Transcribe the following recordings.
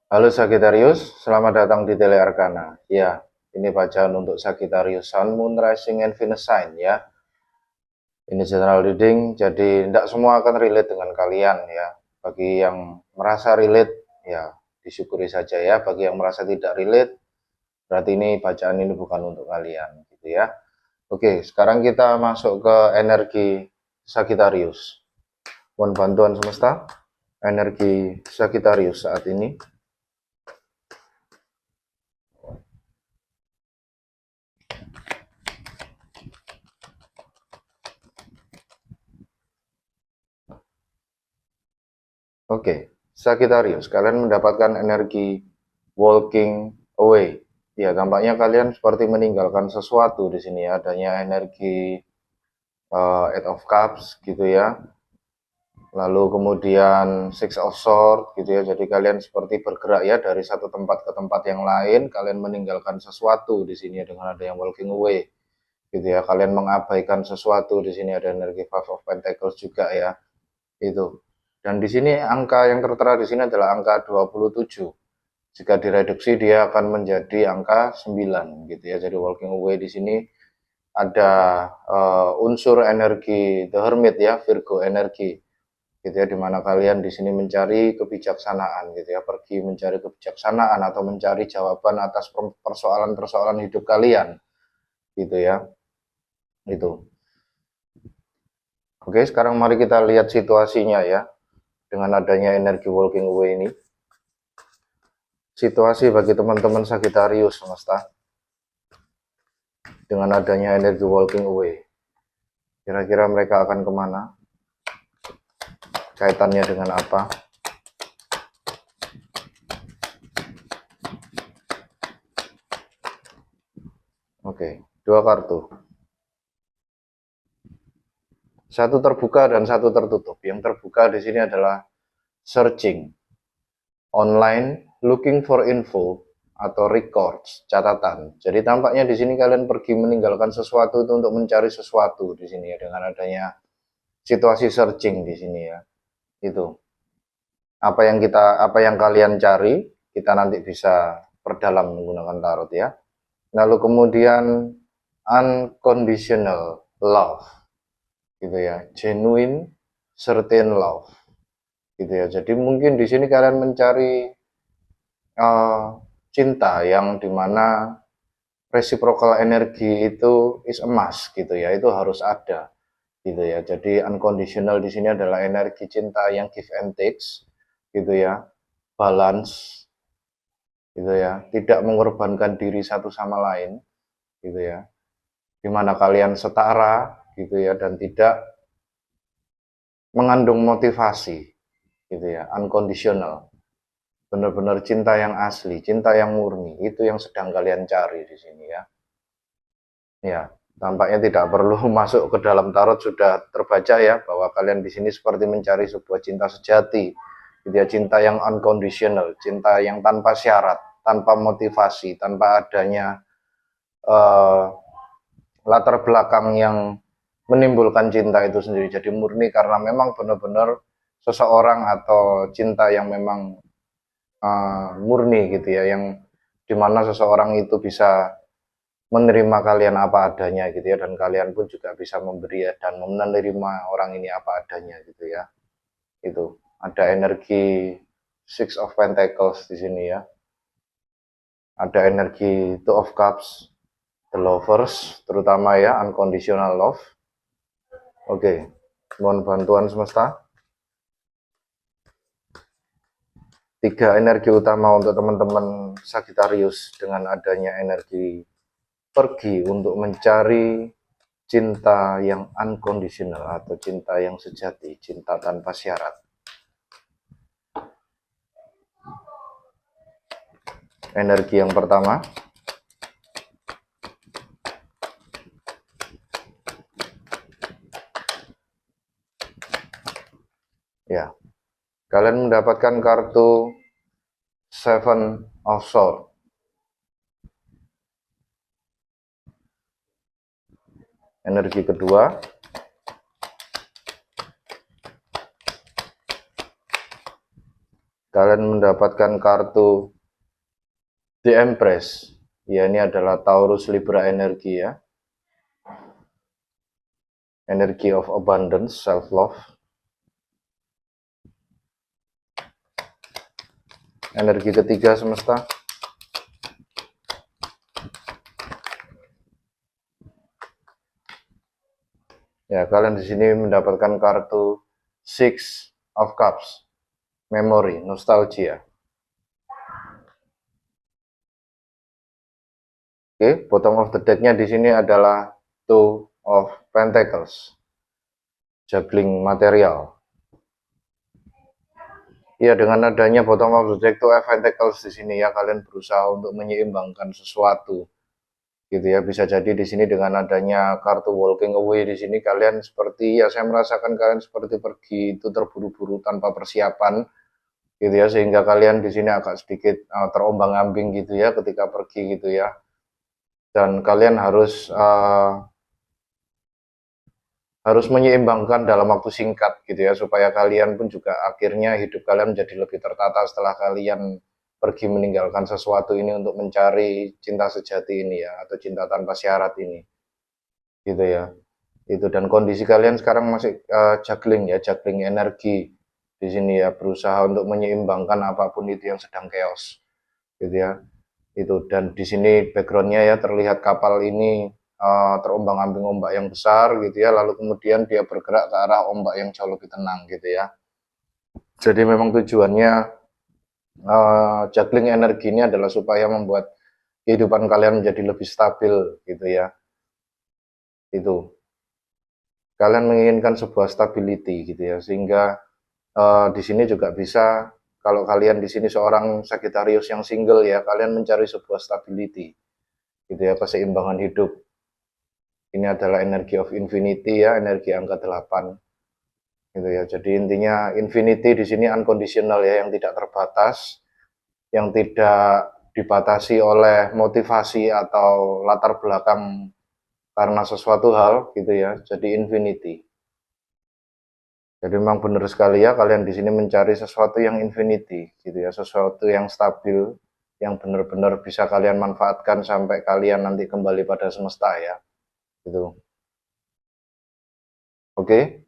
Halo Sagittarius, selamat datang di Tele Arcana. Ya, ini bacaan untuk Sagittarius Sun, Moon, Rising, and Venus Sign ya. Ini general reading, jadi tidak semua akan relate dengan kalian ya. Bagi yang merasa relate, ya disyukuri saja ya. Bagi yang merasa tidak relate, berarti ini bacaan ini bukan untuk kalian gitu ya. Oke, sekarang kita masuk ke energi Sagittarius. Mohon bantuan semesta, energi Sagittarius saat ini. Oke, Sagittarius, kalian mendapatkan energi walking away. Ya, tampaknya kalian seperti meninggalkan sesuatu di sini ya. Adanya energi Eight of Cups gitu ya. Lalu kemudian Six of Swords gitu ya. Jadi kalian seperti bergerak ya dari satu tempat ke tempat yang lain. Kalian meninggalkan sesuatu di sini ya, dengan ada yang walking away gitu ya. Kalian mengabaikan sesuatu di sini, ada energi Five of Pentacles juga ya. Itu. Dan di sini angka yang tertera di sini adalah angka 27. Jika direduksi dia akan menjadi angka 9 gitu ya. Jadi walking away di sini ada unsur energi The Hermit ya, Virgo energi gitu ya, dimana kalian di sini mencari kebijaksanaan gitu ya, pergi mencari kebijaksanaan atau mencari jawaban atas persoalan-persoalan hidup kalian gitu ya. Itu. Oke, sekarang mari kita lihat situasinya ya, dengan adanya energi walking away ini. Situasi bagi teman-teman Sagittarius semesta dengan adanya energi walking away. Kira-kira mereka akan kemana? Kaitannya dengan apa? Oke, dua kartu. Satu terbuka dan satu tertutup. Yang terbuka di sini adalah searching, online, looking for info, atau records, catatan. Jadi tampaknya di sini kalian pergi meninggalkan sesuatu itu untuk mencari sesuatu di sini ya, dengan adanya situasi searching di sini ya. Itu. Apa yang kalian cari, kita nanti bisa perdalam menggunakan tarot ya. Lalu kemudian unconditional love gitu ya, genuine certain love gitu ya. Jadi mungkin di sini kalian mencari cinta yang dimana reciprocal energi itu is a must gitu ya, itu harus ada gitu ya. Jadi unconditional di sini adalah energi cinta yang give and takes gitu ya, balance gitu ya, tidak mengorbankan diri satu sama lain gitu ya, dimana kalian setara gitu ya, dan tidak mengandung motivasi gitu ya, unconditional, benar-benar cinta yang asli, cinta yang murni, itu yang sedang kalian cari di sini ya. Ya, tampaknya tidak perlu masuk ke dalam tarot, sudah terbaca ya bahwa kalian di sini seperti mencari sebuah cinta sejati gitu ya, cinta yang unconditional, cinta yang tanpa syarat, tanpa motivasi, tanpa adanya uh, latar belakang yang menimbulkan cinta itu sendiri. Jadi murni karena memang benar-benar seseorang atau cinta yang memang murni gitu ya, yang dimana seseorang itu bisa menerima kalian apa adanya gitu ya, dan kalian pun juga bisa memberi dan menerima orang ini apa adanya gitu ya. Itu ada energi Six of Pentacles di sini ya, ada energi Two of Cups, the Lovers terutama ya, unconditional love. Oke, mohon bantuan semesta. Tiga energi utama untuk teman-teman Sagittarius dengan adanya energi pergi untuk mencari cinta yang unconditional atau cinta yang sejati, cinta tanpa syarat. Energi yang pertama, ya, kalian mendapatkan kartu Seven of Swords. Energi kedua, kalian mendapatkan kartu The Empress. Ya, ini adalah Taurus Libra energi ya. Energy of abundance, self love. Energi ketiga semesta. Ya, kalian di sini mendapatkan kartu Six of Cups. Memory, nostalgia. Oke, bottom of the deck-nya di sini adalah Two of Pentacles. Juggling material. Ya, dengan adanya bottom of the deck Two of Pentacles di sini ya, kalian berusaha untuk menyeimbangkan sesuatu. Gitu ya, bisa jadi di sini dengan adanya kartu walking away di sini kalian seperti ya saya merasakan kalian seperti pergi itu terburu-buru tanpa persiapan gitu ya, sehingga kalian di sini agak sedikit terombang-ambing gitu ya ketika pergi gitu ya. Dan kalian harus menyeimbangkan dalam waktu singkat gitu ya, supaya kalian pun juga akhirnya hidup kalian menjadi lebih tertata setelah kalian pergi meninggalkan sesuatu ini untuk mencari cinta sejati ini ya, atau cinta tanpa syarat ini gitu ya. Itu, dan kondisi kalian sekarang masih juggling ya, juggling energi di sini ya, berusaha untuk menyeimbangkan apapun itu yang sedang chaos gitu ya. Itu, dan di sini backgroundnya ya terlihat kapal ini terombang-ambing ombak yang besar gitu ya, lalu kemudian dia bergerak ke arah ombak yang jauh lebih tenang gitu ya. Jadi memang tujuannya juggling energi ini adalah supaya membuat kehidupan kalian menjadi lebih stabil gitu ya. Itu, kalian menginginkan sebuah stability gitu ya, sehingga di sini juga bisa, kalau kalian di sini seorang Sagittarius yang single ya, kalian mencari sebuah stability gitu ya, keseimbangan hidup. Ini adalah energi of infinity ya, energi angka 8 gitu ya. Jadi intinya infinity di sini unconditional ya, yang tidak terbatas, yang tidak dibatasi oleh motivasi atau latar belakang karena sesuatu hal gitu ya. Jadi infinity. Jadi memang benar sekali ya, kalian di sini mencari sesuatu yang infinity gitu ya, sesuatu yang stabil, yang benar-benar bisa kalian manfaatkan sampai kalian nanti kembali pada semesta ya. Gitu. Oke.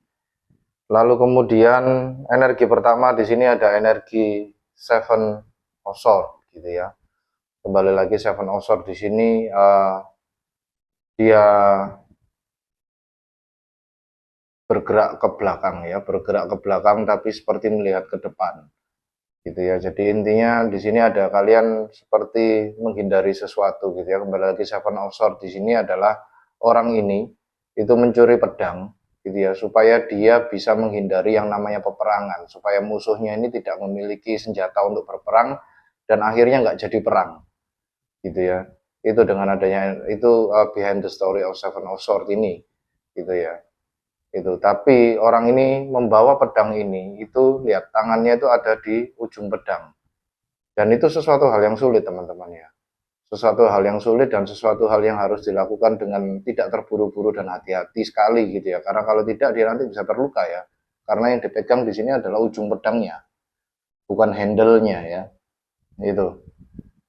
Lalu kemudian energi pertama di sini ada energi Seven of Swords gitu ya. Kembali lagi Seven of Swords di sini dia bergerak ke belakang ya, bergerak ke belakang tapi seperti melihat ke depan gitu ya. Jadi intinya di sini ada kalian seperti menghindari sesuatu gitu ya. Kembali lagi Seven of Swords di sini adalah orang ini itu mencuri pedang gitu ya, supaya dia bisa menghindari yang namanya peperangan, supaya musuhnya ini tidak memiliki senjata untuk berperang dan akhirnya nggak jadi perang gitu ya. Itu dengan adanya itu behind the story of Seven of Swords ini gitu ya. Itu, tapi orang ini membawa pedang ini, itu lihat tangannya itu ada di ujung pedang, dan itu sesuatu hal yang sulit teman-teman ya, sesuatu hal yang sulit dan sesuatu hal yang harus dilakukan dengan tidak terburu-buru dan hati-hati sekali gitu ya, karena kalau tidak dia nanti bisa terluka ya, karena yang dipegang di sini adalah ujung pedangnya, bukan handle-nya ya. Itu,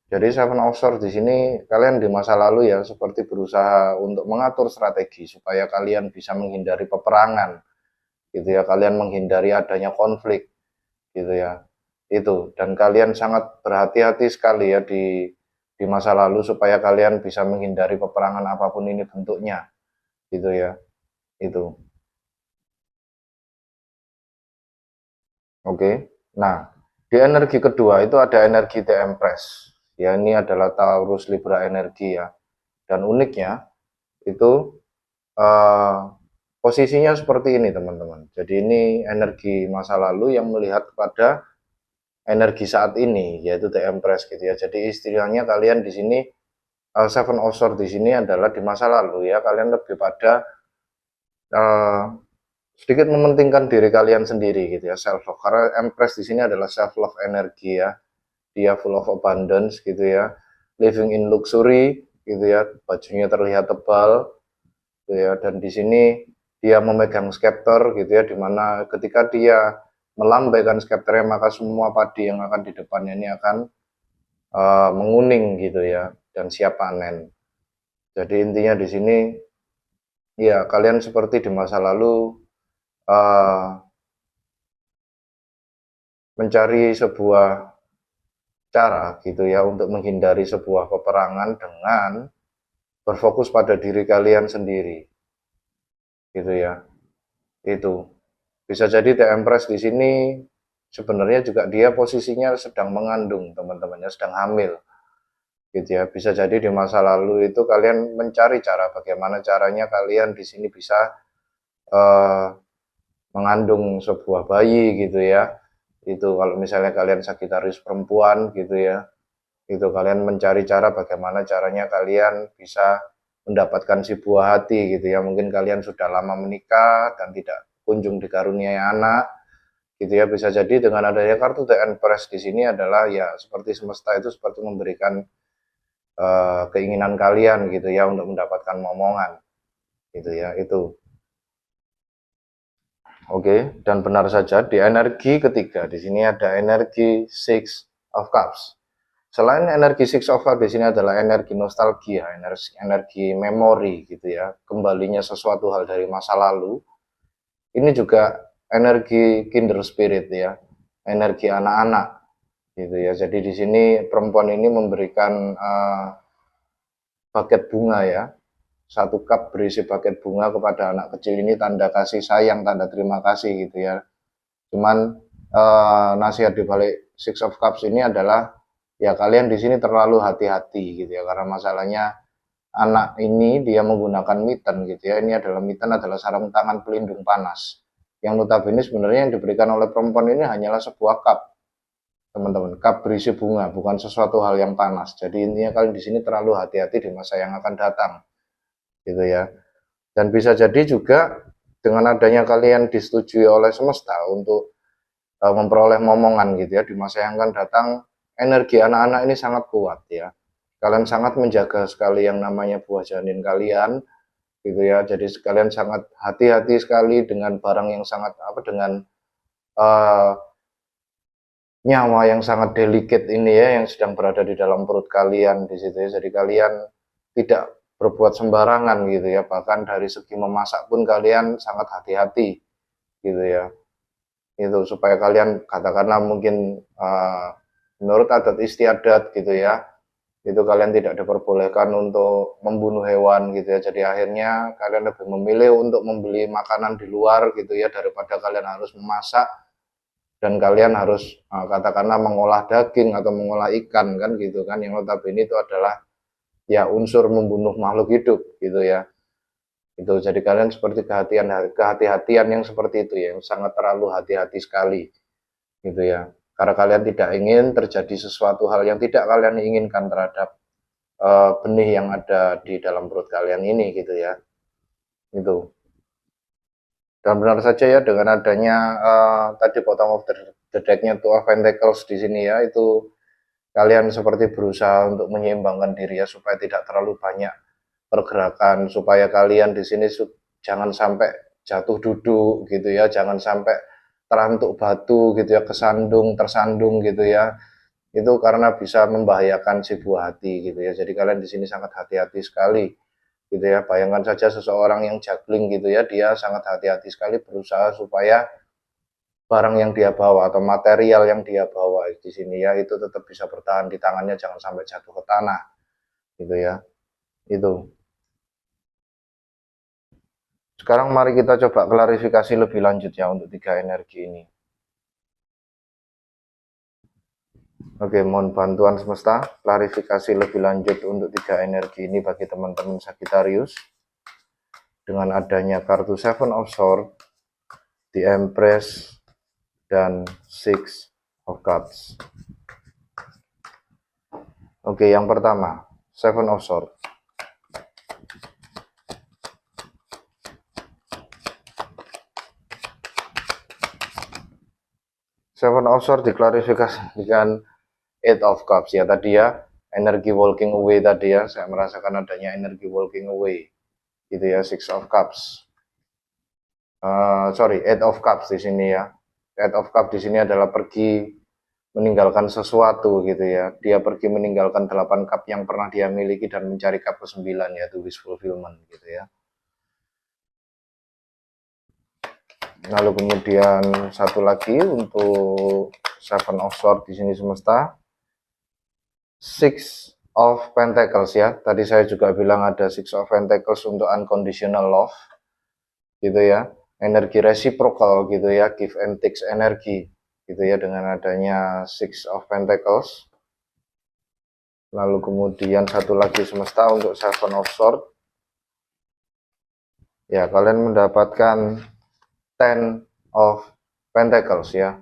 jadi Seven of Swords di sini kalian di masa lalu ya seperti berusaha untuk mengatur strategi supaya kalian bisa menghindari peperangan gitu ya, kalian menghindari adanya konflik gitu ya. Itu, dan kalian sangat berhati-hati sekali ya di masa lalu supaya kalian bisa menghindari peperangan apapun ini bentuknya gitu ya. Itu. Oke. Nah, di energi kedua itu ada energi The Empress. Ya, ini adalah Taurus Libra energi ya. Dan uniknya itu posisinya seperti ini teman-teman. Jadi ini energi masa lalu yang melihat kepada energi saat ini, yaitu The Empress gitu ya. Jadi istilahnya kalian di sini Seven of Swords di sini adalah di masa lalu ya, kalian lebih pada uh, sedikit mementingkan diri kalian sendiri gitu ya, self love. Karena Empress di sini adalah self love energi ya. Dia full of abundance gitu ya. Living in luxury gitu ya, bajunya terlihat tebal gitu ya, dan di sini dia memegang scepter gitu ya, dimana ketika dia melambaikan skepternya, maka semua padi yang akan di depannya ini akan menguning gitu ya, dan siap panen. Jadi intinya di sini ya kalian seperti di masa lalu mencari sebuah cara gitu ya untuk menghindari sebuah peperangan dengan berfokus pada diri kalian sendiri gitu ya. Itu bisa jadi The Empress di sini sebenarnya juga dia posisinya sedang mengandung, teman-temannya sedang hamil gitu ya. Bisa jadi di masa lalu itu kalian mencari cara bagaimana caranya kalian di sini bisa mengandung sebuah bayi gitu ya. Itu kalau misalnya kalian Sagittarius perempuan gitu ya, itu kalian mencari cara bagaimana caranya kalian bisa mendapatkan si buah hati gitu ya. Mungkin kalian sudah lama menikah dan tidak kunjung dikaruniai anak gitu ya. Bisa jadi dengan adanya kartu The Empress di sini adalah ya seperti semesta itu seperti memberikan keinginan kalian gitu ya untuk mendapatkan momongan gitu ya. Itu oke, dan benar saja di energi ketiga di sini ada energi Six of Cups. Selain energi Six of Cups di sini adalah energi nostalgia, energi memori gitu ya, kembalinya sesuatu hal dari masa lalu. Ini juga energi Kinder Spirit ya, energi anak-anak gitu ya. Jadi di sini perempuan ini memberikan paket bunga ya, satu cup berisi paket bunga kepada anak kecil ini tanda kasih sayang, tanda terima kasih gitu ya. Cuman nasihat di balik Six of Cups ini adalah ya kalian di sini terlalu hati-hati gitu ya, karena masalahnya anak ini dia menggunakan mitten gitu ya. Ini adalah mitten adalah sarung tangan pelindung panas. Yang notabene sebenarnya yang diberikan oleh perempuan ini hanyalah sebuah cup, teman-teman. Cup berisi bunga, bukan sesuatu hal yang panas. Jadi intinya kalian di sini terlalu hati-hati di masa yang akan datang gitu ya. Dan bisa jadi juga dengan adanya kalian disetujui oleh semesta untuk memperoleh momongan gitu ya di masa yang akan datang, energi anak-anak ini sangat kuat ya. Kalian sangat menjaga sekali yang namanya buah janin kalian gitu ya. Jadi kalian sangat hati-hati sekali dengan barang yang sangat dengan uh, nyawa yang sangat delicate ini ya, yang sedang berada di dalam perut kalian di situ ya. Jadi kalian tidak berbuat sembarangan gitu ya, bahkan dari segi memasak pun kalian sangat hati-hati gitu ya. Itu supaya kalian katakanlah mungkin menurut adat istiadat gitu ya, itu kalian tidak diperbolehkan untuk membunuh hewan gitu ya. Jadi akhirnya kalian lebih memilih untuk membeli makanan di luar gitu ya, daripada kalian harus memasak dan kalian harus katakanlah mengolah daging atau mengolah ikan kan gitu kan, yang notabene itu adalah ya unsur membunuh makhluk hidup gitu ya. Itu jadi kalian seperti kehati-hatian yang seperti itu ya, yang sangat terlalu hati-hati sekali gitu ya, karena kalian tidak ingin terjadi sesuatu hal yang tidak kalian inginkan terhadap benih yang ada di dalam perut kalian ini gitu ya. Itu dan benar saja ya dengan adanya tadi bottom of the deck-nya Two of Pentacles di sini ya, itu kalian seperti berusaha untuk menyeimbangkan diri ya supaya tidak terlalu banyak pergerakan, supaya kalian di sini jangan sampai jatuh duduk gitu ya, jangan sampai terantuk batu gitu ya, tersandung gitu ya. Itu karena bisa membahayakan si buah hati gitu ya. Jadi kalian di sini sangat hati-hati sekali gitu ya. Bayangkan saja seseorang yang juggling gitu ya, dia sangat hati-hati sekali berusaha supaya barang yang dia bawa atau material yang dia bawa di sini ya itu tetap bisa bertahan di tangannya, jangan sampai jatuh ke tanah gitu ya. Itu sekarang mari kita coba klarifikasi lebih lanjut ya untuk tiga energi ini. Oke, mohon bantuan semesta klarifikasi lebih lanjut untuk tiga energi ini bagi teman-teman Sagittarius. Dengan adanya kartu Seven of Swords, The Empress, dan Six of Cups. Oke, yang pertama, Seven of Swords. Seven of Swords diklarifikasi dengan Eight of Cups ya tadi ya, energi walking away tadi ya, saya merasakan adanya energi walking away gitu ya. Six of Cups, sorry, Eight of Cups di sini ya, Eight of Cups di sini adalah pergi meninggalkan sesuatu gitu ya. Dia pergi meninggalkan 8 cup yang pernah dia miliki dan mencari cup ke-9 yaitu wish fulfillment gitu ya. Lalu kemudian satu lagi untuk Seven of Swords di sini semesta. Six of Pentacles ya. Tadi saya juga bilang ada Six of Pentacles untuk unconditional love gitu ya. Energi reciprocal gitu ya, give and takes energi gitu ya dengan adanya Six of Pentacles. Lalu kemudian satu lagi semesta untuk Seven of Swords. Ya, kalian mendapatkan Ten of Pentacles ya.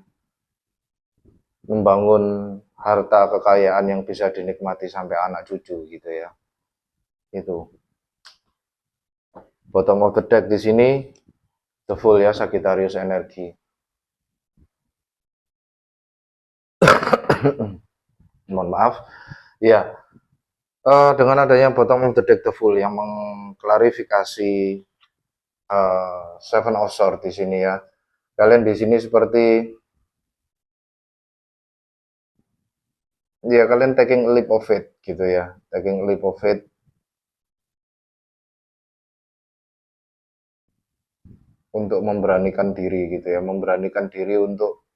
Membangun harta kekayaan yang bisa dinikmati sampai anak cucu gitu ya. Itu. Bottom of the deck di sini the Fool ya, Sagittarius energi. Mohon maaf. Ya, dengan adanya bottom of the deck the Fool yang mengklarifikasi Seven of Swords di sini ya. Kalian di sini seperti ya kalian taking a leap of faith gitu ya, taking a leap of faith untuk memberanikan diri gitu ya, memberanikan diri untuk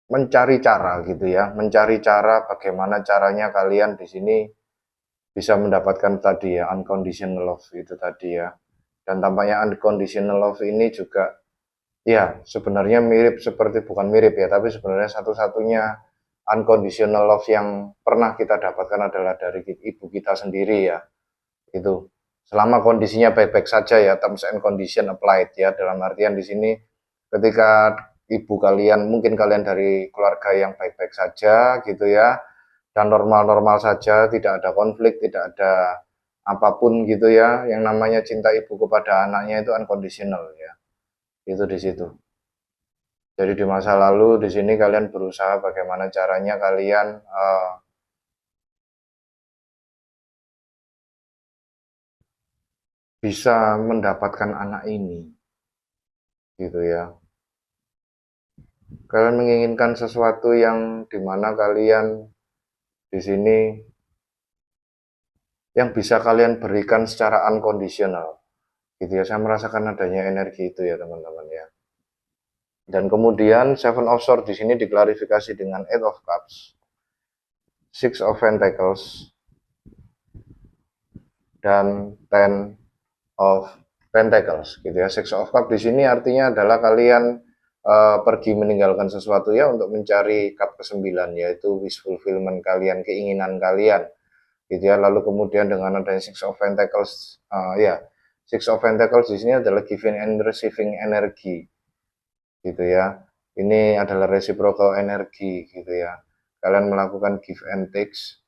mencari cara gitu ya, mencari cara bagaimana caranya kalian di sini bisa mendapatkan tadi ya unconditional love itu tadi ya. Dan tampaknya unconditional love ini juga ya sebenarnya mirip seperti bukan mirip ya, tapi sebenarnya satu-satunya unconditional love yang pernah kita dapatkan adalah dari ibu kita sendiri ya. Itu selama kondisinya baik-baik saja ya, terms and condition applied ya, dalam artian di sini ketika ibu kalian, mungkin kalian dari keluarga yang baik-baik saja gitu ya, dan normal-normal saja, tidak ada konflik, tidak ada apapun gitu ya, yang namanya cinta ibu kepada anaknya itu unconditional ya, itu di situ. Jadi di masa lalu di sini kalian berusaha bagaimana caranya kalian bisa mendapatkan anak ini, gitu ya. Kalian menginginkan sesuatu yang dimana kalian di sini yang bisa kalian berikan secara unconditional, gitu ya. Saya merasakan adanya energi itu ya teman-teman ya. Dan kemudian Seven of Swords di sini diklarifikasi dengan Eight of Cups, Six of Pentacles, dan Ten of Pentacles, gitu ya. Six of Cups di sini artinya adalah kalian pergi meninggalkan sesuatu ya untuk mencari cup ke-9 yaitu wish fulfillment kalian, keinginan kalian gitu ya. Lalu kemudian dengan adanya Six of Pentacles ya, Six of Pentacles di sini adalah giving and receiving energi gitu ya. Ini adalah reciprocal energi gitu ya. Kalian melakukan give and takes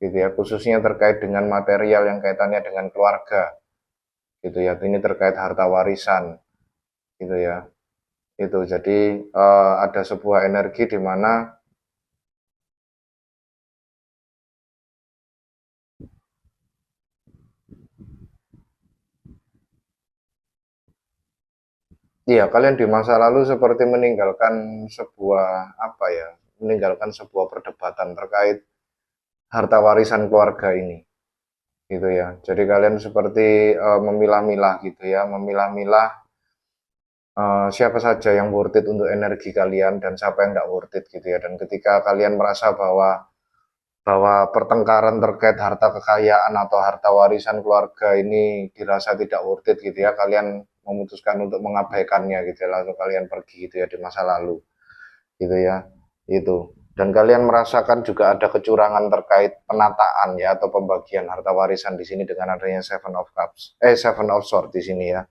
gitu ya, khususnya terkait dengan material yang kaitannya dengan keluarga gitu ya. Ini terkait harta warisan gitu ya. Itu jadi ada sebuah energi di mana iya kalian di masa lalu seperti meninggalkan sebuah apa ya, meninggalkan sebuah perdebatan terkait harta warisan keluarga ini gitu ya. Jadi kalian seperti memilah-milah gitu ya, memilah-milah siapa saja yang worth it untuk energi kalian dan siapa yang nggak worth it gitu ya. Dan ketika kalian merasa bahwa pertengkaran terkait harta kekayaan atau harta warisan keluarga ini dirasa tidak worth it gitu ya, kalian memutuskan untuk mengabaikannya gitu ya, lalu kalian pergi gitu ya di masa lalu gitu ya. Itu. Dan kalian merasakan juga ada kecurangan terkait penataan ya atau pembagian harta warisan di sini dengan adanya Seven of Cups, Seven of Swords di sini ya.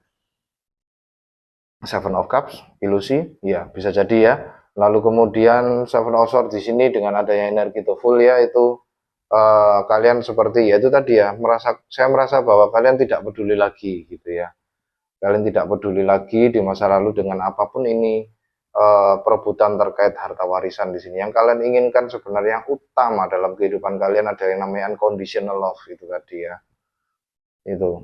Seven of Cups, ilusi, ya bisa jadi ya. Lalu kemudian Seven of Swords di sini dengan adanya energi The Fool ya itu kalian seperti ya itu tadi ya, saya merasa bahwa kalian tidak peduli lagi gitu ya. Kalian tidak peduli lagi di masa lalu dengan apapun ini perebutan terkait harta warisan di sini. Yang kalian inginkan sebenarnya yang utama dalam kehidupan kalian ada yang namanya unconditional love itu tadi ya. Itu.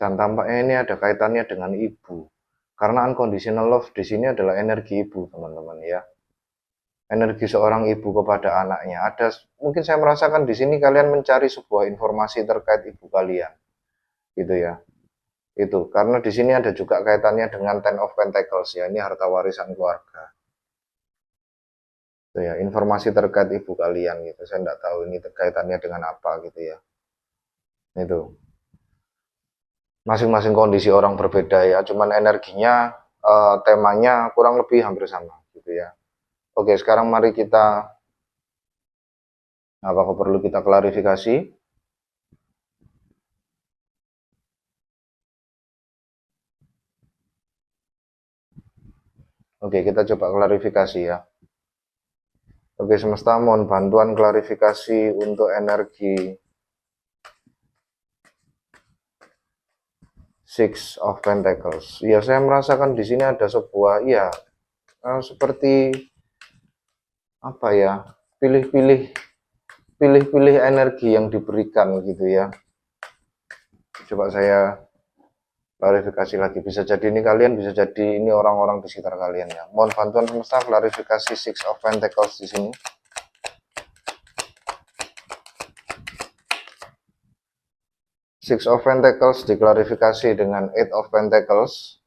Dan tampaknya ini ada kaitannya dengan ibu. Karena unconditional love di sini adalah energi ibu, teman-teman ya. Energi seorang ibu kepada anaknya. Mungkin saya merasakan di sini kalian mencari sebuah informasi terkait ibu kalian, gitu ya. Itu karena di sini ada juga kaitannya dengan Ten of Pentacles ya. Ini harta warisan keluarga. Itu ya, informasi terkait ibu kalian gitu. Saya tidak tahu ini kaitannya dengan apa gitu ya. Itu. Masing-masing kondisi orang berbeda ya, cuman energinya temanya kurang lebih hampir sama gitu ya. Oke, sekarang mari kita apakah perlu kita klarifikasi? Oke, kita coba klarifikasi ya. Oke, semesta mohon bantuan klarifikasi untuk energi Six of Pentacles. Ya, saya merasakan di sini ada sebuah ya seperti apa ya? Pilih-pilih energi yang diberikan gitu ya. Coba saya klarifikasi lagi. Bisa jadi ini kalian, bisa jadi ini orang-orang di sekitar kalian ya. Mohon bantuan semesta klarifikasi Six of Pentacles di sini. Six of Pentacles diklarifikasi dengan Eight of Pentacles.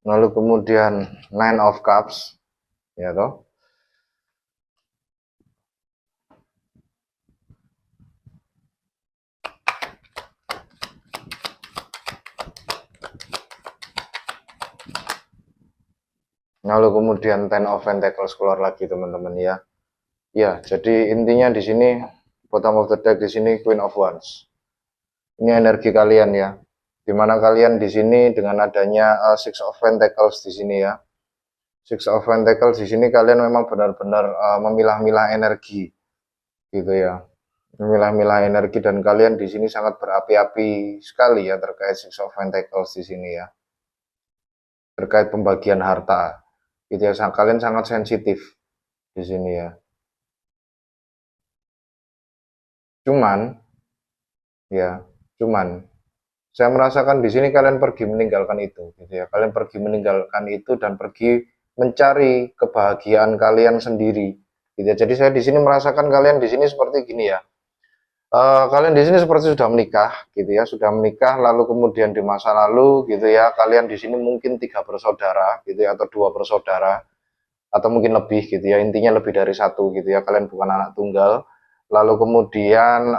Lalu kemudian Nine of Cups, ya toh. Lalu kemudian Ten of Pentacles keluar lagi teman-teman ya. Ya, jadi intinya di sini bottom of the deck di sini Queen of Wands. Ini energi kalian ya. Dimana kalian di sini dengan adanya Six of Pentacles di sini ya. Six of Pentacles di sini kalian memang benar-benar memilah-milah energi gitu ya. Memilah-milah energi dan kalian di sini sangat berapi-api sekali ya terkait Six of Pentacles di sini ya. Terkait pembagian harta. Gitu ya, kalian sangat sensitif di sini ya. Cuman saya merasakan di sini kalian pergi meninggalkan itu gitu ya. Kalian pergi meninggalkan itu dan pergi mencari kebahagiaan kalian sendiri gitu ya. Jadi saya di sini merasakan kalian di sini seperti gini ya. Kalian di sini seperti sudah menikah gitu ya, sudah menikah lalu kemudian di masa lalu gitu ya, kalian di sini mungkin 3 bersaudara gitu ya atau 2 bersaudara atau mungkin lebih gitu ya, intinya lebih dari 1 gitu ya, kalian bukan anak tunggal. Lalu kemudian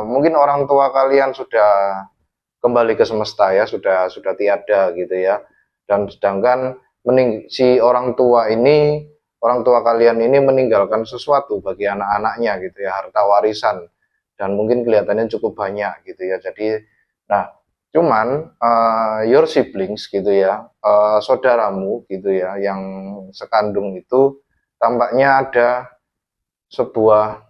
mungkin orang tua kalian sudah kembali ke semesta ya, sudah tiada gitu ya. Dan sedangkan si orang tua kalian ini meninggalkan sesuatu bagi anak-anaknya gitu ya, harta warisan dan mungkin kelihatannya cukup banyak gitu ya. Jadi nah cuman your siblings gitu ya, saudaramu gitu ya yang sekandung itu tampaknya ada sebuah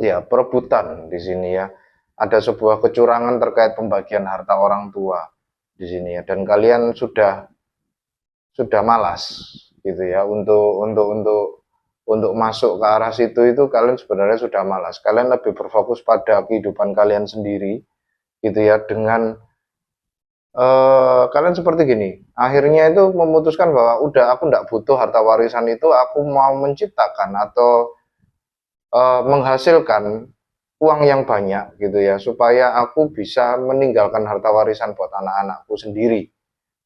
ya perebutan di sini ya. Ada sebuah kecurangan terkait pembagian harta orang tua di sini ya, dan kalian sudah malas gitu ya untuk masuk ke arah situ. Itu kalian sebenarnya sudah malas. Kalian lebih berfokus pada kehidupan kalian sendiri gitu ya, dengan kalian seperti gini, akhirnya itu memutuskan bahwa udah aku nggak butuh harta warisan itu, aku mau menciptakan atau menghasilkan uang yang banyak gitu ya, supaya aku bisa meninggalkan harta warisan buat anak-anakku sendiri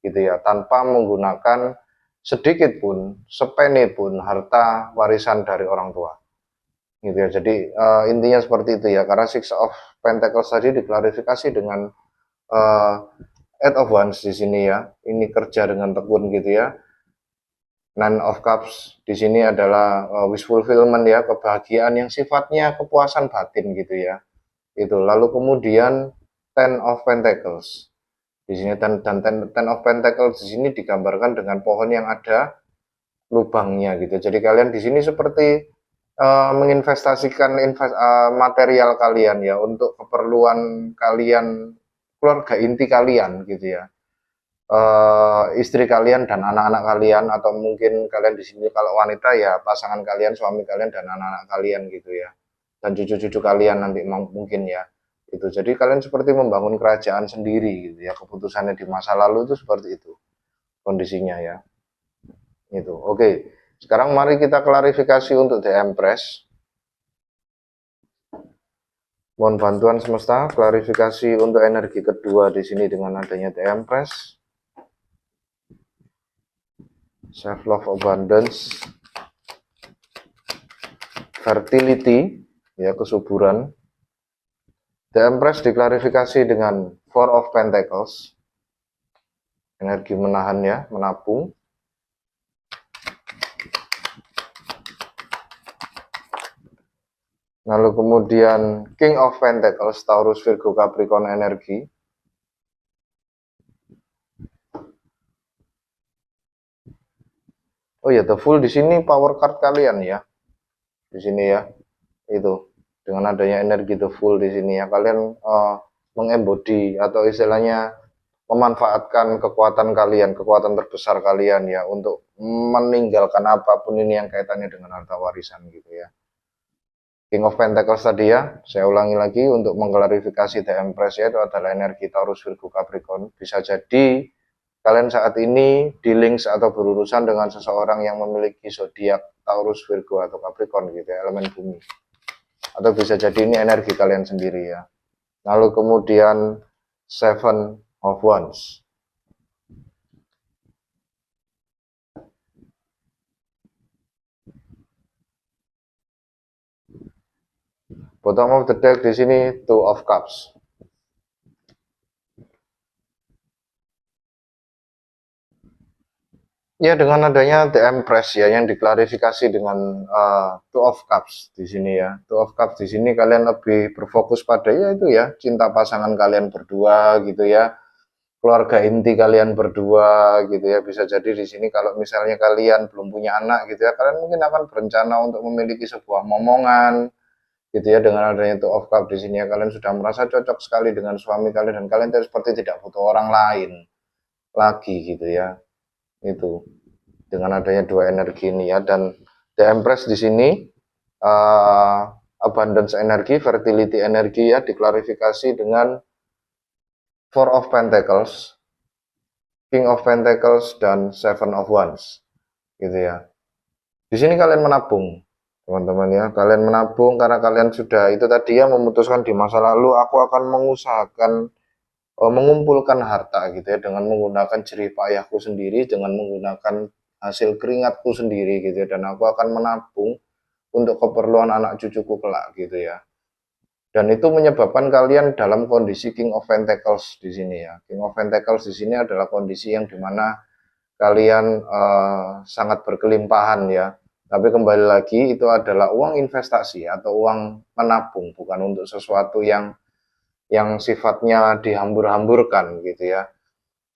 gitu ya, tanpa menggunakan sedikit pun, sepeni pun harta warisan dari orang tua gitu ya. Jadi intinya seperti itu ya, karena Six of Pentacles tadi diklarifikasi dengan Eight of Wands di sini ya, ini kerja dengan tekun gitu ya. Nine of Cups di sini adalah wish fulfillment ya, kebahagiaan yang sifatnya kepuasan batin gitu ya. Itu. Lalu kemudian Ten of Pentacles. Di sini ten of Pentacles di sini digambarkan dengan pohon yang ada lubangnya gitu. Jadi kalian di sini seperti menginvestasikan material kalian ya untuk keperluan kalian keluarga inti kalian gitu ya. Istri kalian dan anak-anak kalian, atau mungkin kalian di sini kalau wanita ya pasangan kalian, suami kalian dan anak-anak kalian gitu ya, dan cucu-cucu kalian nanti mungkin ya. Itu jadi kalian seperti membangun kerajaan sendiri gitu ya, keputusannya di masa lalu itu seperti itu kondisinya ya. Itu oke. Sekarang mari kita klarifikasi untuk The Empress. Mohon bantuan semesta klarifikasi untuk energi kedua di sini dengan adanya The Empress. Self love, abundance, fertility, ya kesuburan. The Empress diklarifikasi dengan Four of Pentacles, energi menahan ya, menabung. Lalu kemudian King of Pentacles, Taurus, Virgo, Capricorn energi. Oh ya, The Fool di sini power card kalian ya. Di sini ya. Itu dengan adanya energi The Fool di sini ya, kalian mengembody atau istilahnya memanfaatkan kekuatan kalian, kekuatan terbesar kalian ya, untuk meninggalkan apapun ini yang kaitannya dengan harta warisan gitu ya. King of Pentacles tadi ya, saya ulangi lagi untuk mengklarifikasi The Empress ya, itu adalah energi Taurus, Virgo, Capricorn. Bisa jadi kalian saat ini di links atau berurusan dengan seseorang yang memiliki zodiak Taurus, Virgo atau Capricorn gitu ya, elemen bumi. Atau bisa jadi ini energi kalian sendiri ya. Lalu kemudian Seven of Wands. Bottom of the deck di sini Two of Cups. Ya, dengan adanya The Empress ya yang diklarifikasi dengan Two of Cups di sini ya. Two of Cups di sini kalian lebih berfokus pada ya itu ya, cinta pasangan kalian berdua gitu ya. Keluarga inti kalian berdua gitu ya. Bisa jadi di sini kalau misalnya kalian belum punya anak gitu ya, kalian mungkin akan berencana untuk memiliki sebuah momongan gitu ya. Dengan adanya Two of Cups di sini ya, kalian sudah merasa cocok sekali dengan suami kalian dan kalian seperti tidak butuh orang lain lagi gitu ya. Itu dengan adanya dua energi ini ya. Dan The Empress di sini abundance energi, fertility energi ya, diklarifikasi dengan Four of Pentacles, King of Pentacles dan Seven of Wands gitu ya. Di sini kalian menabung teman-teman ya, kalian menabung karena kalian sudah itu tadi ya, memutuskan di masa lalu aku akan mengusahakan mengumpulkan harta gitu ya, dengan menggunakan jerih payahku sendiri, dengan menggunakan hasil keringatku sendiri gitu ya, dan aku akan menabung untuk keperluan anak cucuku kelak gitu ya. Dan itu menyebabkan kalian dalam kondisi King of Pentacles di sini ya. King of Pentacles di sini adalah kondisi yang dimana kalian sangat berkelimpahan ya. Tapi kembali lagi itu adalah uang investasi atau uang menabung, bukan untuk sesuatu yang sifatnya dihambur-hamburkan gitu ya.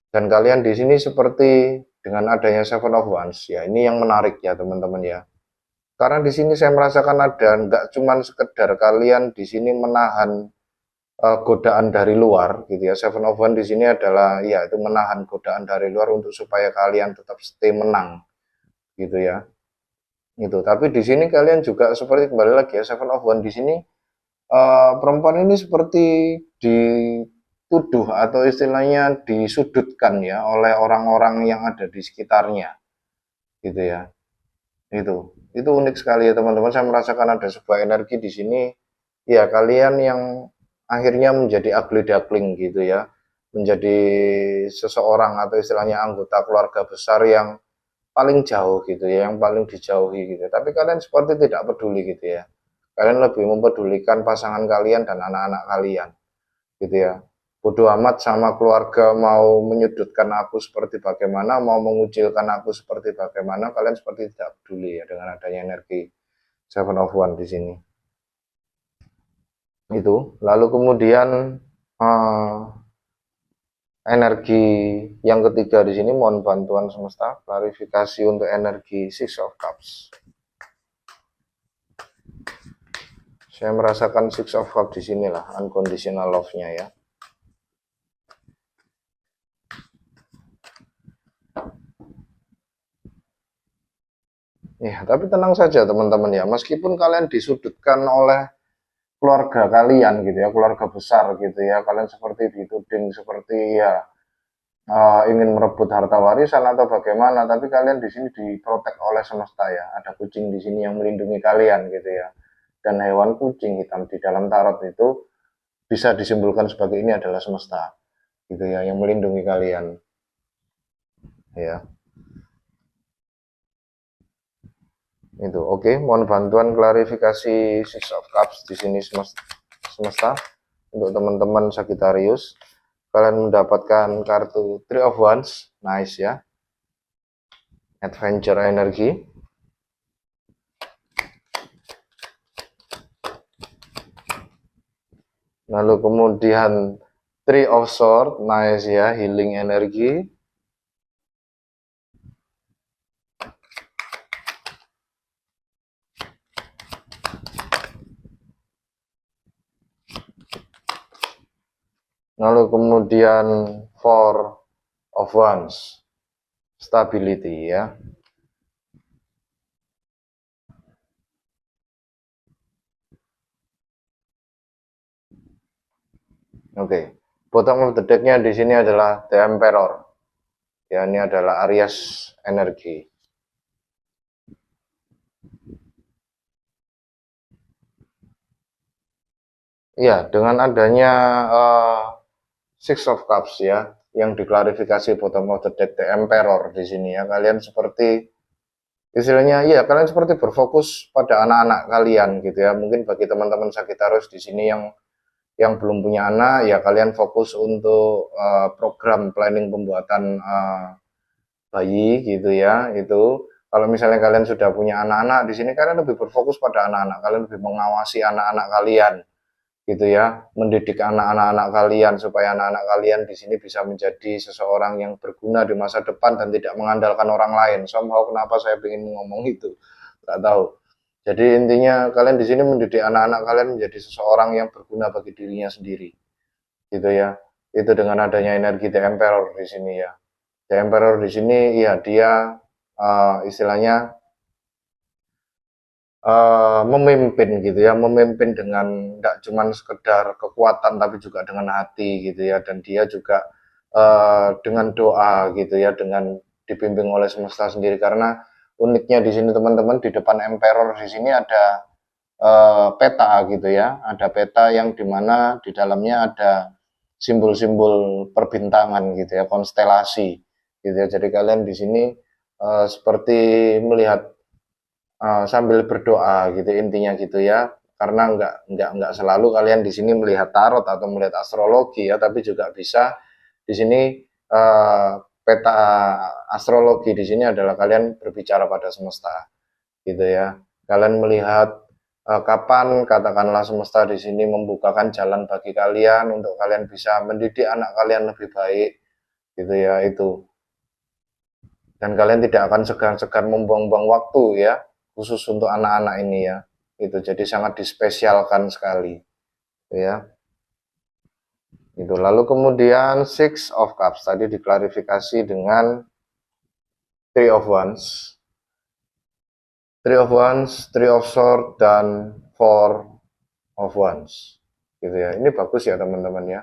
Dan kalian di sini seperti dengan adanya Seven of Wands ya, ini yang menarik ya teman-teman ya. Karena di sini saya merasakan ada nggak cuman sekedar kalian di sini menahan godaan dari luar gitu ya. Seven of Wands di sini adalah ya itu menahan godaan dari luar untuk supaya kalian tetap stay menang gitu ya. Itu. Tapi di sini kalian juga seperti kembali lagi ya, Seven of Wands di sini perempuan ini seperti dituduh atau istilahnya disudutkan ya oleh orang-orang yang ada di sekitarnya gitu ya. Itu unik sekali ya teman-teman. Saya merasakan ada sebuah energi di sini ya, kalian yang akhirnya menjadi ugly duckling gitu ya, menjadi seseorang atau istilahnya anggota keluarga besar yang paling jauh gitu ya, yang paling dijauhi gitu. Tapi kalian seperti tidak peduli gitu ya. Kalian lebih mempedulikan pasangan kalian dan anak-anak kalian gitu ya. Bodoh amat sama keluarga mau menyudutkan aku seperti bagaimana, mau mengucilkan aku seperti bagaimana, kalian seperti tidak peduli ya dengan adanya energi Seven of One di sini. Itu. Lalu kemudian energi yang ketiga di sini, mohon bantuan semesta klarifikasi untuk energi Six of Cups. Saya merasakan Six of Cups di sinilah unconditional love-nya ya. Ya, tapi tenang saja teman-teman ya, meskipun kalian disudutkan oleh keluarga kalian gitu ya, keluarga besar gitu ya, kalian seperti dituding seperti ya ingin merebut harta warisan atau bagaimana, tapi kalian di sini diprotek oleh semesta ya. Ada kucing di sini yang melindungi kalian gitu ya. Dan hewan kucing hitam di dalam tarot itu bisa disimpulkan sebagai ini adalah semesta gitu ya, yang melindungi kalian ya. Itu oke, mohon bantuan klarifikasi Six of Cups di sini semesta untuk teman-teman Sagittarius. Kalian mendapatkan kartu Three of Wands, nice ya, adventure energi. Lalu kemudian Three of Swords, nice ya, healing energi. Lalu kemudian Four of Wands, stability ya. Oke, bottom of the deck-nya di sini adalah The Emperor. Ya, ini adalah Aries energi. Iya, dengan adanya Six of Cups ya, yang diklarifikasi bottom of the deck The Emperor di sini ya, kalian seperti istilahnya ya, kalian seperti berfokus pada anak-anak kalian gitu ya. Mungkin bagi teman-teman Sagittarius di sini yang belum punya anak ya, kalian fokus untuk program planning pembuatan bayi gitu ya. Itu kalau misalnya kalian sudah punya anak-anak di sini, kalian lebih berfokus pada anak-anak, kalian lebih mengawasi anak-anak kalian gitu ya, mendidik anak-anak kalian supaya anak-anak kalian di sini bisa menjadi seseorang yang berguna di masa depan dan tidak mengandalkan orang lain. Somehow kenapa saya ingin ngomong itu, nggak tahu. Jadi intinya kalian di sini mendidik anak-anak kalian menjadi seseorang yang berguna bagi dirinya sendiri, gitu ya. Itu dengan adanya energi The Emperor di sini ya. The Emperor di sini ya dia istilahnya memimpin gitu ya, memimpin dengan nggak cuman sekedar kekuatan tapi juga dengan hati gitu ya, dan dia juga dengan doa gitu ya, dengan dibimbing oleh semesta sendiri. Karena uniknya di sini teman-teman, di depan Emperor di sini ada peta gitu ya, ada peta yang dimana di dalamnya ada simbol-simbol perbintangan gitu ya, konstelasi gitu ya. Jadi kalian di sini seperti melihat sambil berdoa gitu intinya gitu ya, karena nggak selalu kalian di sini melihat tarot atau melihat astrologi ya, tapi juga bisa di sini peta astrologi di sini adalah kalian berbicara pada semesta gitu ya. Kalian melihat kapan katakanlah semesta di sini membukakan jalan bagi kalian untuk kalian bisa mendidik anak kalian lebih baik gitu ya, itu. Dan kalian tidak akan segan-segan membuang-buang waktu ya, khusus untuk anak-anak ini ya. Itu jadi sangat dispesialkan sekali ya. Itu lalu kemudian Six of Cups tadi diklarifikasi dengan Three of Wands. Three of Wands, Three of Swords, dan Four of Wands. Gitu ya. Ini bagus ya teman-teman ya.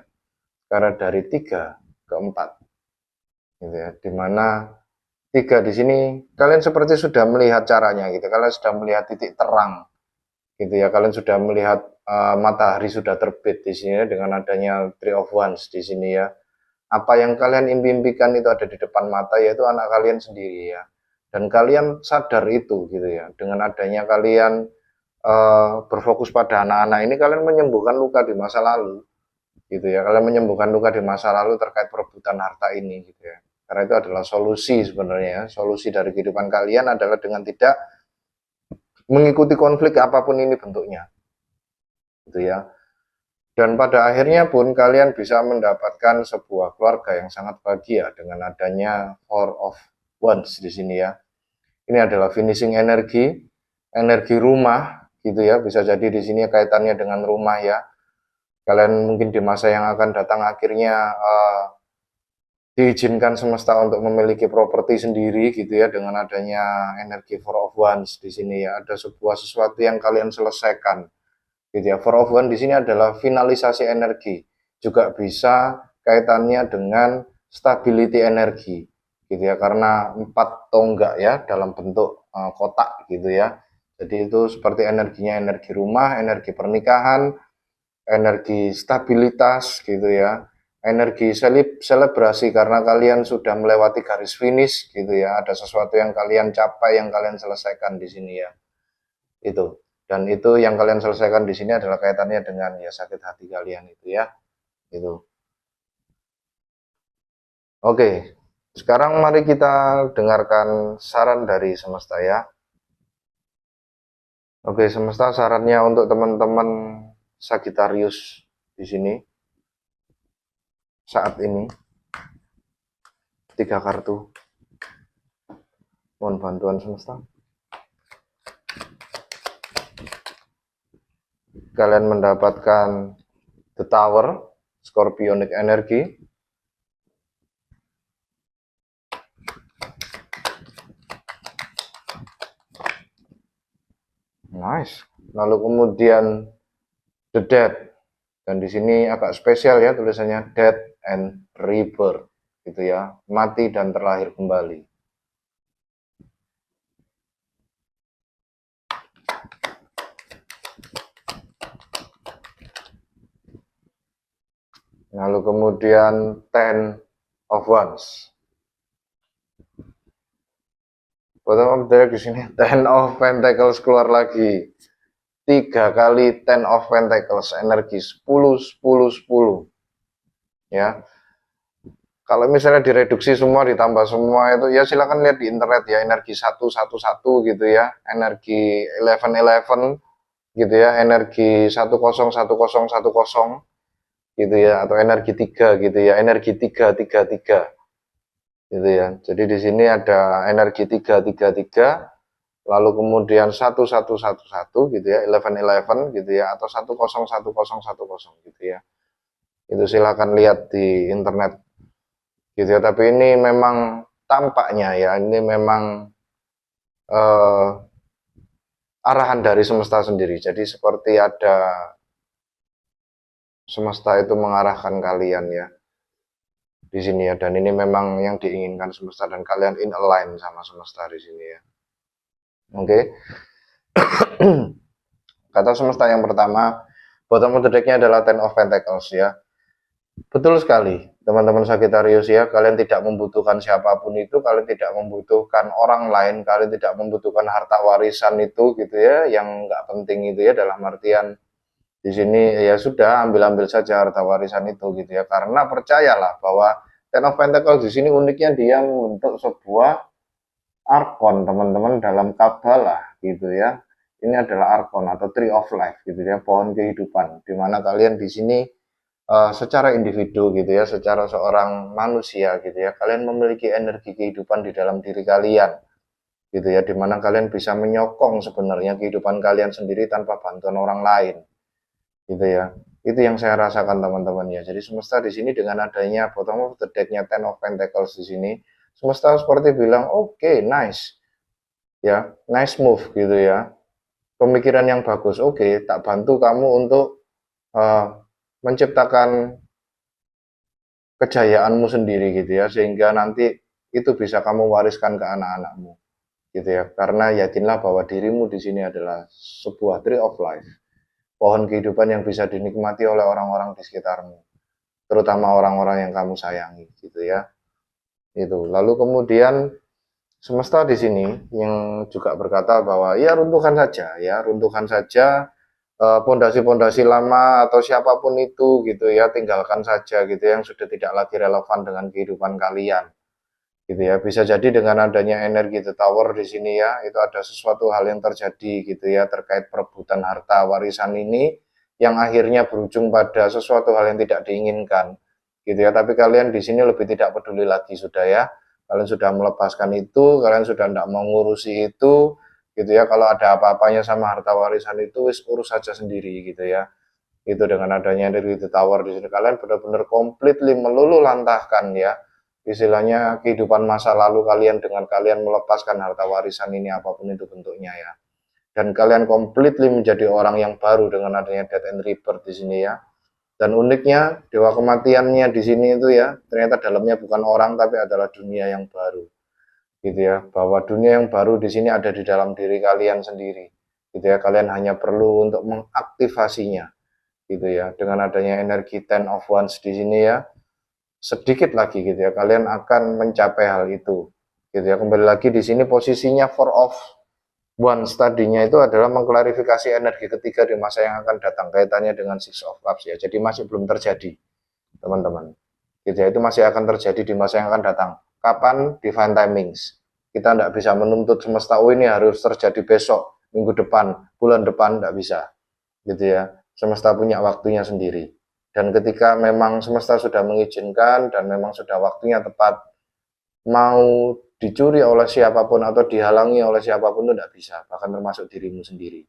Karena dari 3 ke 4. Gitu ya. Dimana 3 di sini kalian seperti sudah melihat caranya gitu. Kalian sudah melihat titik terang gitu ya. Kalian sudah melihat matahari sudah terbit di sini dengan adanya Three of Wands di sini ya. Apa yang kalian impikan itu ada di depan mata, yaitu anak kalian sendiri ya. Dan kalian sadar itu gitu ya. Dengan adanya kalian berfokus pada anak-anak ini, kalian menyembuhkan luka di masa lalu gitu ya. Kalian menyembuhkan luka di masa lalu terkait perebutan harta ini gitu ya. Karena itu adalah solusi sebenarnya ya. Solusi dari kehidupan kalian adalah dengan tidak mengikuti konflik apapun ini bentuknya gitu ya. Dan pada akhirnya pun kalian bisa mendapatkan sebuah keluarga yang sangat bahagia dengan adanya Four of Wands di sini ya. Ini adalah finishing energi, energi rumah gitu ya. Bisa jadi di sini kaitannya dengan rumah ya. Kalian mungkin di masa yang akan datang akhirnya diizinkan semesta untuk memiliki properti sendiri gitu ya, dengan adanya energi four of wands di sini ya, ada sebuah sesuatu yang kalian selesaikan gitu ya. Four of wands di sini adalah finalisasi energi, juga bisa kaitannya dengan stability energi gitu ya, karena 4 tonggak ya dalam bentuk kotak gitu ya. Jadi itu seperti energinya energi rumah, energi pernikahan, energi stabilitas gitu ya, energi selebrasi karena kalian sudah melewati garis finish gitu ya, ada sesuatu yang kalian capai, yang kalian selesaikan di sini ya, itu. Dan itu yang kalian selesaikan di sini adalah kaitannya dengan ya sakit hati kalian itu ya, itu. Oke, sekarang mari kita dengarkan saran dari semesta ya. Oke, semesta sarannya untuk teman-teman Sagittarius di sini saat ini 3 kartu. Mohon bantuan semesta. Kalian mendapatkan The Tower, Scorpionic Energy. Nice. Lalu kemudian The Dead. Dan di sini agak spesial ya tulisannya Death and Rebirth gitu ya, mati dan terlahir kembali. Lalu kemudian Ten of Wands. Bottom of deck di sini Ten of Pentacles keluar lagi. 3 kali Ten of Pentacles, energi 10 10 10. Ya. Kalau misalnya direduksi semua, ditambah semua itu ya silakan lihat di internet ya, energi 111 gitu ya, energi 1111 gitu ya, energi 101010 gitu ya, atau energi 3 gitu ya, energi 333 gitu ya. Jadi di sini ada energi 333, lalu kemudian 1111 gitu ya, 1111 gitu ya, atau 101010 gitu ya. Itu silakan lihat di internet gitu ya. Tapi ini memang tampaknya ya, ini memang arahan dari semesta sendiri. Jadi seperti ada semesta itu mengarahkan kalian ya di sini ya, dan ini memang yang diinginkan semesta dan kalian in align sama semesta di sini ya. Oke. Kata semesta yang pertama, bottom of the deck-nya adalah Ten of Pentacles ya. Betul sekali, teman-teman Sagittarius ya, kalian tidak membutuhkan siapapun itu, kalian tidak membutuhkan orang lain, kalian tidak membutuhkan harta warisan itu gitu ya, yang nggak penting itu ya, dalam artian di sini ya sudah ambil-ambil saja harta warisan itu gitu ya, karena percayalah bahwa Ten of Pentacles di sini uniknya dia membentuk sebuah arkon teman-teman dalam Kabbalah gitu ya. Ini adalah arkon atau Tree of Life gitu ya, pohon kehidupan, di mana kalian di sini secara individu gitu ya, secara seorang manusia gitu ya, kalian memiliki energi kehidupan di dalam diri kalian gitu ya, dimana kalian bisa menyokong sebenarnya kehidupan kalian sendiri tanpa bantuan orang lain gitu ya. Itu yang saya rasakan teman-teman ya. Jadi semesta di sini dengan adanya bottom of the deck-nya Ten of Pentacles di sini, semesta seperti bilang oke, nice ya, nice move gitu ya, pemikiran yang bagus, oke, tak bantu kamu untuk menciptakan kejayaanmu sendiri gitu ya, sehingga nanti itu bisa kamu wariskan ke anak-anakmu gitu ya, karena yakinlah bahwa dirimu di sini adalah sebuah tree of life, pohon kehidupan yang bisa dinikmati oleh orang-orang di sekitarmu, terutama orang-orang yang kamu sayangi gitu ya. Itu lalu kemudian semesta di sini yang juga berkata bahwa ya runtuhkan saja ya, runtuhkan saja pondasi-pondasi lama atau siapapun itu gitu ya, tinggalkan saja gitu ya, yang sudah tidak lagi relevan dengan kehidupan kalian gitu ya. Bisa jadi dengan adanya energi The Tower di sini ya, itu ada sesuatu hal yang terjadi gitu ya, terkait perebutan harta warisan ini yang akhirnya berujung pada sesuatu hal yang tidak diinginkan gitu ya. Tapi kalian di sini lebih tidak peduli lagi sudah ya, kalian sudah melepaskan itu, kalian sudah tidak mau ngurusi itu gitu ya. Kalau ada apa-apanya sama harta warisan itu wis urus saja sendiri gitu ya. Itu dengan adanya energi The Tower di sini, kalian benar-benar completely meluluh lantahkan ya istilahnya kehidupan masa lalu kalian dengan kalian melepaskan harta warisan ini apapun itu bentuknya ya. Dan kalian completely menjadi orang yang baru dengan adanya death and rebirth di sini ya. Dan uniknya dewa kematiannya di sini itu ya, ternyata dalamnya bukan orang tapi adalah dunia yang baru. Gitu ya, bahwa dunia yang baru di sini ada di dalam diri kalian sendiri. Gitu ya, kalian hanya perlu untuk mengaktifasinya. Gitu ya, dengan adanya energi Ten of Wands di sini ya, sedikit lagi gitu ya, kalian akan mencapai hal itu. Gitu ya, kembali lagi di sini posisinya Four of Wands tadinya itu adalah mengklarifikasi energi ketiga di masa yang akan datang, kaitannya dengan Six of Cups ya. Jadi masih belum terjadi, teman-teman. Gitu ya, itu masih akan terjadi di masa yang akan datang. Kapan? Divine timings. Kita tidak bisa menuntut semesta, oh ini harus terjadi besok, minggu depan, bulan depan, tidak bisa. Gitu ya. Semesta punya waktunya sendiri. Dan ketika memang semesta sudah mengizinkan dan memang sudah waktunya tepat, mau dicuri oleh siapapun atau dihalangi oleh siapapun itu tidak bisa, bahkan termasuk dirimu sendiri.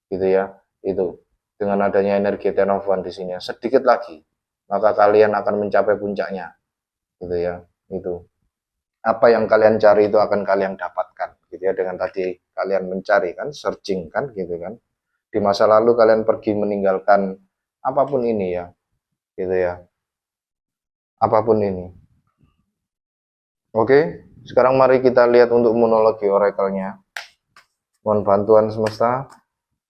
Gitu ya. Itu dengan adanya energi Ten of Wands di sini sedikit lagi maka kalian akan mencapai puncaknya. Gitu ya. Itu. Apa yang kalian cari itu akan kalian dapatkan. Gitu ya, dengan tadi kalian mencari kan, searching kan gitu kan. Di masa lalu kalian pergi meninggalkan apapun ini ya. Gitu ya. Apapun ini. Oke, sekarang mari kita lihat untuk monologi oracle-nya. Mohon bantuan semesta,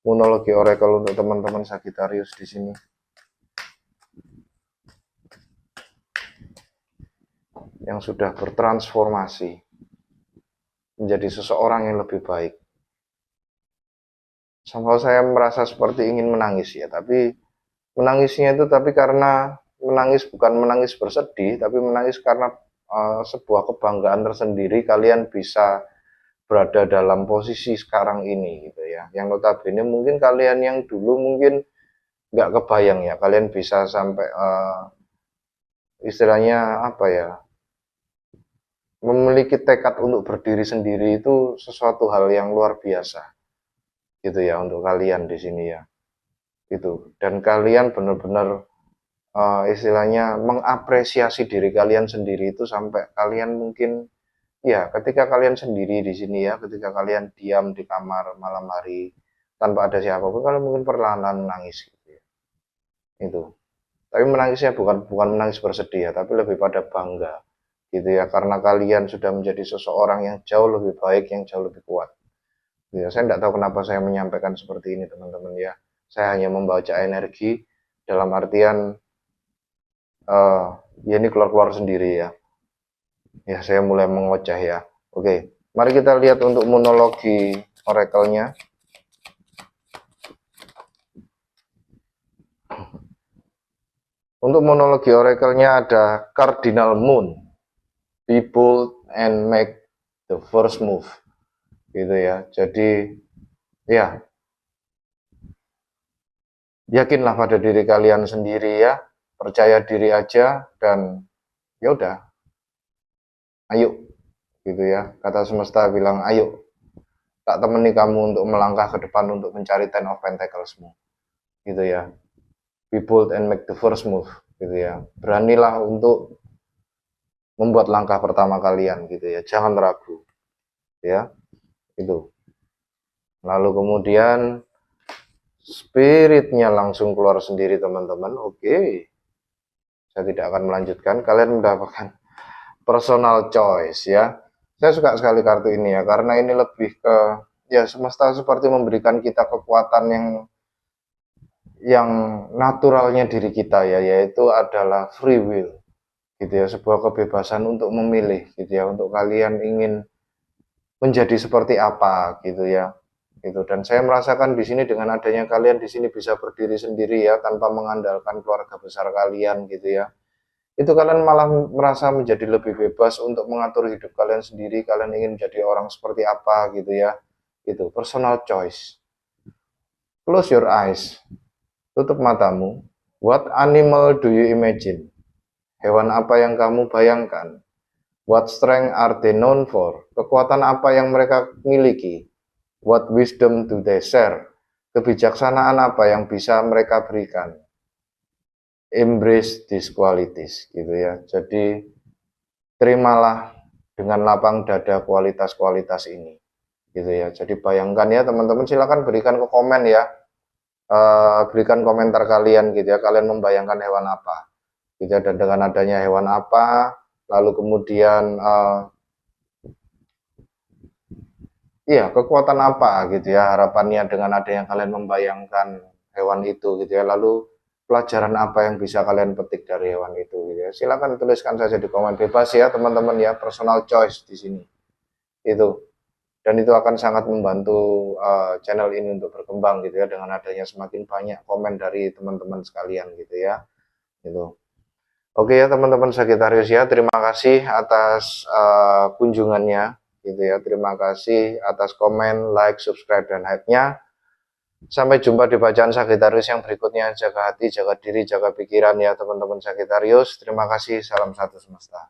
monologi oracle untuk teman-teman Sagittarius di sini. Yang sudah bertransformasi menjadi seseorang yang lebih baik. Somehow saya merasa seperti ingin menangis ya, tapi menangisnya itu karena menangis bukan menangis bersedih, tapi menangis karena sebuah kebanggaan tersendiri kalian bisa berada dalam posisi sekarang ini gitu ya. Yang notabene mungkin kalian yang dulu mungkin nggak kebayang ya, kalian bisa sampai istilahnya apa ya, memiliki tekad untuk berdiri sendiri itu sesuatu hal yang luar biasa gitu ya untuk kalian di sini ya. Itu, dan kalian benar-benar istilahnya mengapresiasi diri kalian sendiri itu sampai kalian mungkin ya ketika kalian sendiri di sini ya, ketika kalian diam di kamar malam hari tanpa ada siapapun, kalian mungkin perlahan-lahan menangis gitu ya. Itu. Tapi menangisnya bukan menangis bersedih ya, tapi lebih pada bangga gitu ya, karena kalian sudah menjadi seseorang yang jauh lebih baik, yang jauh lebih kuat. Gitu ya, saya tidak tahu kenapa saya menyampaikan seperti ini teman-teman ya. Saya hanya membaca energi dalam artian ya ini keluar-keluar sendiri ya. Ya, saya mulai mengoceh ya. Oke, mari kita lihat untuk monologi oracle-nya. Untuk monologi oracle-nya ada Cardinal Moon. Be bold and make the first move. Gitu ya. Jadi ya, yakinlah pada diri kalian sendiri ya. Percaya diri aja dan ya udah. Ayo gitu ya. Kata semesta bilang ayo. Tak temani kamu untuk melangkah ke depan untuk mencari Ten of Pentacles-mu. Gitu ya. Be bold and make the first move gitu ya. Beranilah untuk membuat langkah pertama kalian gitu ya. Jangan ragu. Ya. Itu. Lalu kemudian spiritnya langsung keluar sendiri teman-teman. Oke. Saya tidak akan melanjutkan. Kalian mendapatkan personal choice ya. Saya suka sekali kartu ini ya karena ini lebih ke ya semesta seperti memberikan kita kekuatan yang naturalnya diri kita ya, yaitu adalah free will gitu ya, sebuah kebebasan untuk memilih gitu ya, untuk kalian ingin menjadi seperti apa gitu ya. Gitu. Dan saya merasakan di sini dengan adanya kalian di sini bisa berdiri sendiri ya tanpa mengandalkan keluarga besar kalian gitu ya. Itu kalian malah merasa menjadi lebih bebas untuk mengatur hidup kalian sendiri, kalian ingin menjadi orang seperti apa gitu ya. Itu personal choice. Close your eyes. Tutup matamu. What animal do you imagine? Hewan apa yang kamu bayangkan? What strength are they known for? Kekuatan apa yang mereka miliki? What wisdom do they share? Kebijaksanaan apa yang bisa mereka berikan? Embrace these qualities gitu ya. Jadi terimalah dengan lapang dada kualitas-kualitas ini, gitu ya. Jadi bayangkan ya teman-teman, silakan berikan ke komen ya, berikan komentar kalian gitu ya, kalian membayangkan hewan apa, gitu ya, dan dengan adanya hewan apa, lalu kemudian iya, kekuatan apa gitu ya harapannya dengan adanya kalian membayangkan hewan itu gitu ya. Lalu pelajaran apa yang bisa kalian petik dari hewan itu gitu ya. Silakan tuliskan saja di komen, bebas ya teman-teman ya, personal choice di sini. Itu. Dan itu akan sangat membantu channel ini untuk berkembang gitu ya, dengan adanya semakin banyak komen dari teman-teman sekalian gitu ya. Gitu. Oke ya teman-teman Sagitarius ya, terima kasih atas kunjungannya gitu ya. Terima kasih atas komen, like, subscribe, dan hype-nya. Sampai jumpa di bacaan Sagitarius yang berikutnya. Jaga hati, jaga diri, jaga pikiran ya teman-teman Sagitarius. Terima kasih, salam satu semesta.